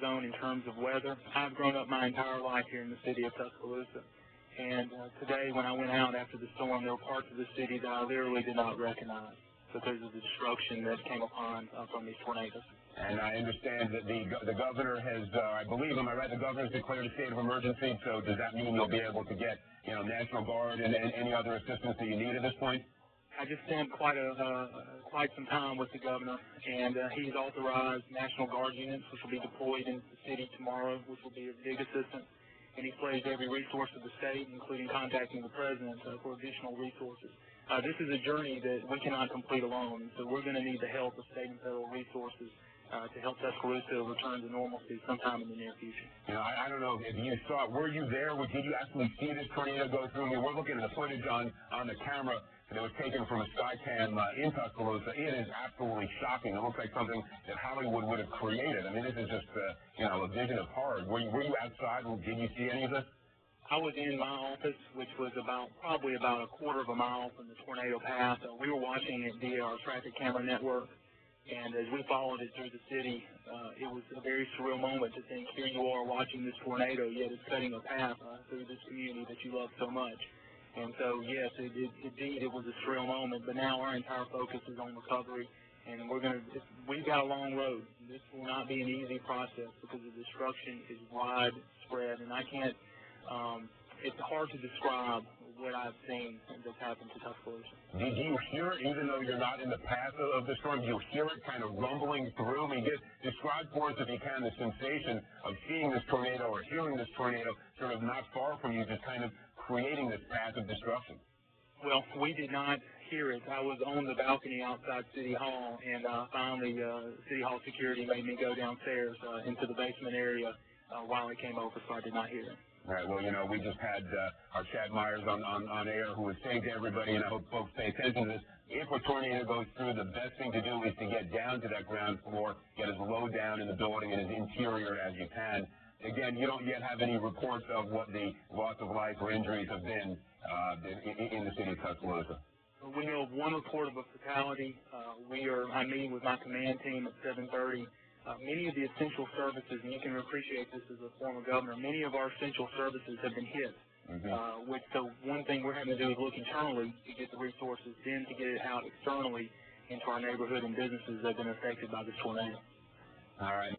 zone in terms of weather. I've grown up my entire life here in the city of Tuscaloosa. And today when I went out after the storm, there were parts of the city that I literally did not recognize because of the destruction that came upon from these tornadoes. And I understand that the governor has, I believe, am I right, the governor has declared a state of emergency, so does that mean you'll be able to get, National Guard and any other assistance that you need at this point? I just spent quite some time with the governor, and he's authorized National Guard units, which will be deployed into the city tomorrow, which will be a big assistance. And he's pledged every resource of the state, including contacting the president for additional resources. This is a journey that we cannot complete alone, and so we're going to need the help of state and federal resources to help Tuscaloosa return to normalcy sometime in the near future. I don't know if you saw it. Were you there? Did you actually see this tornado go through? I mean, we're looking at the footage on the camera that was taken from a Skycam in Tuscaloosa. It is absolutely shocking. It looks like something that Hollywood would have created. I mean, this is just, a vision of horror. Were you outside? Did you see any of this? I was in my office, which was probably about a quarter of a mile from the tornado path. We were watching it via our traffic camera network. And as we followed it through the city, it was a very surreal moment to think, here you are watching this tornado, yet it's cutting a path through this community that you love so much. And so, yes, indeed, it was a surreal moment, but now our entire focus is on recovery, and we've got a long road. This will not be an easy process because the destruction is widespread, and I can't, it's hard to describe what I've seen that's happened to Tuscaloosa. Do you hear it, even though you're not in the path of the storm? Do you hear it kind of rumbling through? I mean, describe for us, if you can, the sensation of seeing this tornado or hearing this tornado sort of not far from you, just kind of creating this path of destruction. Well, we did not hear it. I was on the balcony outside City Hall, and finally City Hall security made me go downstairs into the basement area while it came over, so I did not hear it. All right, well, we just had our Chad Myers on air, who was saying to everybody, and I hope folks pay attention to this, if a tornado goes through, the best thing to do is to get down to that ground floor, get as low down in the building and as interior as you can. Again, you don't yet have any reports of what the loss of life or injuries have been in the city of Tuscaloosa. We know of one report of a fatality. I'm meeting with my command team at 7:30. Many of the essential services, and you can appreciate this as a former governor, many of our essential services have been hit. So one thing we're having to do is look internally to get the resources, then to get it out externally into our neighborhood and businesses that have been affected by this tornado. All right.